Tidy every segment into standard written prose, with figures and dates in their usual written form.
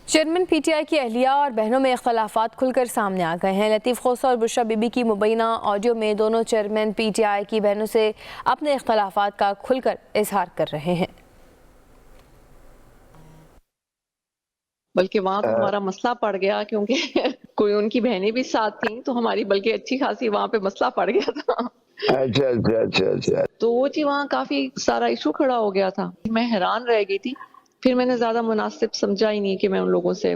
Chairman P T I کی اہلیہ اور بہنوں میں اختلافات کھل کر سامنے آ گئے ہیں۔ لطیف خوسا اور بشریٰ بی بی کی مبینہ آڈیو میں دونوں چیئرمین پی ٹی آئی کی بہنوں سے اپنے اختلافات کا کھل کر اظہار کر رہے ہیں۔ بلکہ وہاں تو ہمارا مسئلہ پڑ گیا کیونکہ کوئی ان کی بہنیں بھی ساتھ تھیں تو ہماری بلکہ اچھی خاصی وہاں پہ مسئلہ پڑ گیا تھا۔ اچھا تو وہ چیز وہاں کافی سارا ایشو کھڑا ہو گیا تھا۔ میں حیران رہ گئی تھی، پھر میں نے زیادہ مناسب سمجھا ہی نہیں کہ میں ان لوگوں سے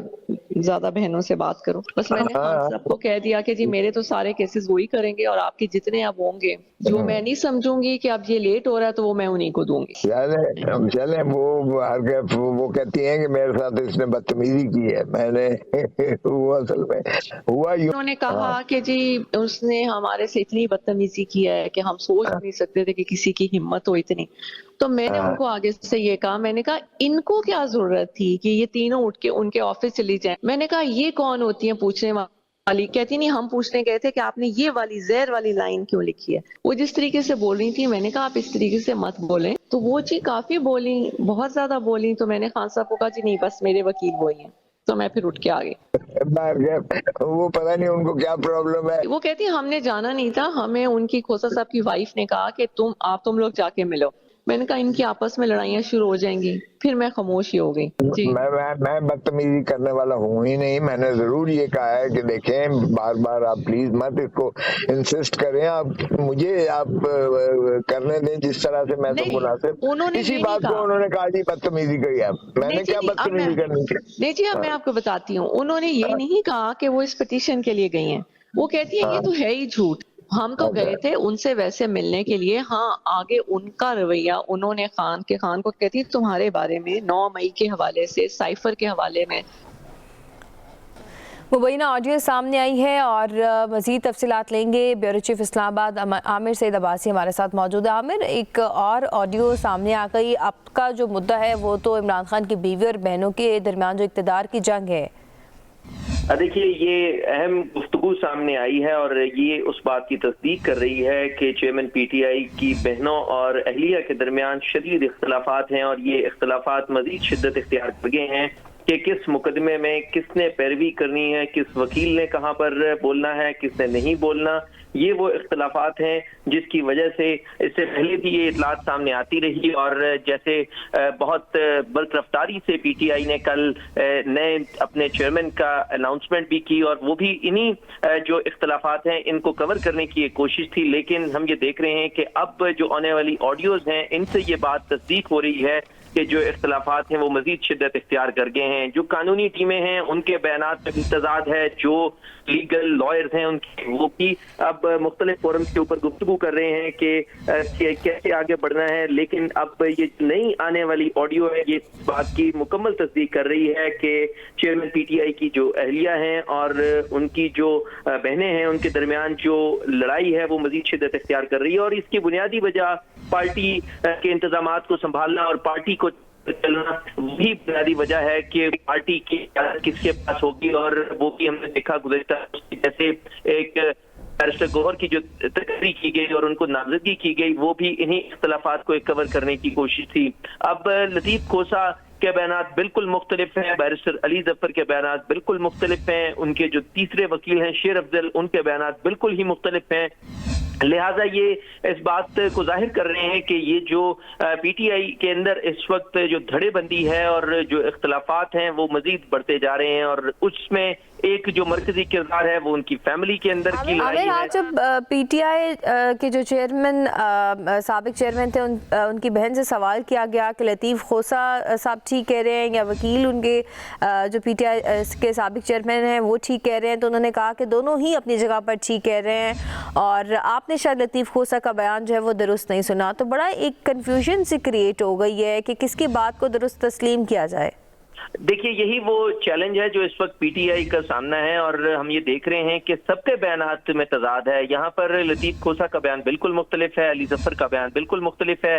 زیادہ بہنوں سے بات کروں۔ بس میں نے خان صاحب کو کہہ دیا کہ جی میرے تو سارے کیسز وہی کریں گے اور آپ کے جتنے اب ہوں گے جو میں نہیں سمجھوں گی کہ اب یہ لیٹ ہو رہا ہے تو وہ میں انہیں کو دوں گی۔ چلیں وہ کہتی ہیں کہ میرے ساتھ اس نے بدتمیزی کی ہے، میں نے وہ اصل میں ہوا یوں۔ انہوں نے کہا کہ جی اس نے ہمارے سے اتنی بدتمیزی کی ہے کہ ہم سوچ نہیں سکتے تھے کہ کسی کی ہمت ہو اتنی۔ تو میں نے ان کو آگے سے یہ کہا، میں نے کہا ان کو کیا ضرورت تھی کہ یہ تینوں اٹھ کے ان کے آفس چلی جائیں۔ میں نے کہا یہ کون ہوتی ہیں پوچھنے والی؟ کہتی نہیں ہم پوچھنے گئے تھے کہ آپ نے یہ والی زہر والی لائن کیوں لکھی ہے۔ وہ جس طریقے سے بول رہی تھی میں نے کہا آپ اس طریقے سے مت بولیں۔ تو وہ چیز کافی بولی، بہت زیادہ بولی۔ تو میں نے خان صاحب کو کہا جی نہیں بس میرے وکیل وہی ہیں۔ تو میں پھر اٹھ کے آ گئی۔ وہ پتہ نہیں ان کو کیا پرابلم ہے۔ وہ کہتی ہم نے جانا نہیں تھا، ہمیں ان کی کھوسا صاحب کی وائف نے کہا کہ تم لوگ جا کے ملو۔ میں نے کہا ان کی آپس میں لڑائیاں شروع ہو جائیں گی، پھر میں خاموش ہی ہو گئی۔ جی میں بدتمیزی کرنے والا ہوں ہی نہیں۔ میں نے ضرور یہ کہا ہے کہ دیکھیں بار بار آپ پلیز مت اس کو انسسٹ کریں، آپ مجھے آپ کرنے دیں جس طرح سے میں تو مناسب۔ انہوں نے اسی یہ نہیں بات کو انہوں نے کہا جی بدتمیزی کری آپ، میں نے کیا بدتمیزی کرنی تھی؟ نہیں جی اب میں آپ کو بتاتی ہوں، انہوں نے یہ نہیں کہا کہ وہ اس پٹیشن کے لیے گئی ہیں۔ وہ کہتی ہیں یہ تو ہے ہی جھوٹ، ہم تو گئے تھے ان سے ویسے ملنے کے لیے۔ ہاں آگے ان کا رویہ، انہوں نے خان کو کہتی تمہارے بارے میں 9 مئی کے حوالے سے، سائفر کے حوالے میں۔ مبینہ آڈیو سامنے آئی ہے اور مزید تفصیلات لیں گے۔ بیورو چیف اسلام آباد عامر سید عباسی ہمارے ساتھ موجود ہے۔ عامر، ایک اور آڈیو سامنے آ گئی، اب کا جو مدعا ہے وہ تو عمران خان کی بیوی اور بہنوں کے درمیان جو اقتدار کی جنگ ہے۔ دیکھیے یہ اہم گفتگو سامنے آئی ہے اور یہ اس بات کی تصدیق کر رہی ہے کہ چیئرمین پی ٹی آئی کی بہنوں اور اہلیہ کے درمیان شدید اختلافات ہیں، اور یہ اختلافات مزید شدت اختیار کر گئے ہیں کہ کس مقدمے میں کس نے پیروی کرنی ہے، کس وکیل نے کہاں پر بولنا ہے، کس نے نہیں بولنا۔ یہ وہ اختلافات ہیں جس کی وجہ سے اس سے پہلے بھی یہ اطلاعات سامنے آتی رہی، اور جیسے بہت برق رفتاری سے پی ٹی آئی نے کل نئے اپنے چیئرمین کا اناؤنسمنٹ بھی کی، اور وہ بھی انہی جو اختلافات ہیں ان کو کور کرنے کی ایک کوشش تھی۔ لیکن ہم یہ دیکھ رہے ہیں کہ اب جو آنے والی آڈیوز ہیں ان سے یہ بات تصدیق ہو رہی ہے کہ جو اختلافات ہیں وہ مزید شدت اختیار کر گئے ہیں۔ جو قانونی ٹیمیں ہیں ان کے بیانات میں بھی تضاد ہے، جو لیگل لائرز ہیں ان کی وہ بھی اب مختلف فورمز کے اوپر گفتگو کر رہے ہیں کہ کیسے آگے بڑھنا ہے۔ لیکن اب یہ نئی آنے والی آڈیو ہے یہ بات کی مکمل تصدیق کر رہی ہے کہ چیئرمین پی ٹی آئی کی جو اہلیہ ہیں اور ان کی جو بہنیں ہیں ان کے درمیان جو لڑائی ہے وہ مزید شدت اختیار کر رہی ہے، اور اس کی بنیادی وجہ پارٹی کے انتظامات کو سنبھالنا اور پارٹی کو چلنا وہی بنیادی وجہ ہے کہ پارٹی کی کس کے پاس ہوگی۔ اور وہ بھی ہم نے دیکھا گزشتہ جیسے ایک بیرسٹر گوہر کی جو تقرری کی گئی اور ان کو نامزدگی کی گئی وہ بھی انہی اختلافات کو کور کرنے کی کوشش تھی۔ اب لطیف خوسا کے بیانات بالکل مختلف ہیں، بیرسٹر علی ظفر کے بیانات بالکل مختلف ہیں، ان کے جو تیسرے وکیل ہیں شیر افضل ان کے بیانات بالکل ہی مختلف ہیں۔ لہٰذا یہ اس بات کو ظاہر کر رہے ہیں کہ یہ جو پی ٹی آئی کے اندر اس وقت جو دھڑے بندی ہے اور جو اختلافات ہیں وہ مزید بڑھتے جا رہے ہیں، اور اس میں ایک جو مرکزی کردار ہے وہ ان کی فیملی کے اندر کی لڑائی ہے۔ آج جب پی ٹی آئی کے جو چیئرمین سابق چیئرمین تھے ان کی بہن سے سوال کیا گیا کہ لطیف خوسا صاحب ٹھیک کہہ رہے ہیں یا وکیل ان کے جو پی ٹی آئی کے سابق چیئرمین ہیں وہ ٹھیک کہہ رہے ہیں، تو انہوں نے کہا کہ دونوں ہی اپنی جگہ پر ٹھیک کہہ رہے ہیں، اور آپ نے شاید لطیف خوسا کا بیان جو ہے وہ درست نہیں سنا۔ تو بڑا ایک کنفیوژن سی کریٹ ہو گئی ہے کہ کس کی بات کو درست تسلیم کیا جائے۔ دیکھیے یہی وہ چیلنج ہے جو اس وقت پی ٹی آئی کا سامنا ہے، اور ہم یہ دیکھ رہے ہیں کہ سب کے بیانات میں تضاد ہے۔ یہاں پر لطیف خوسا کا بیان بالکل مختلف ہے، علی ظفر کا بیان بالکل مختلف ہے،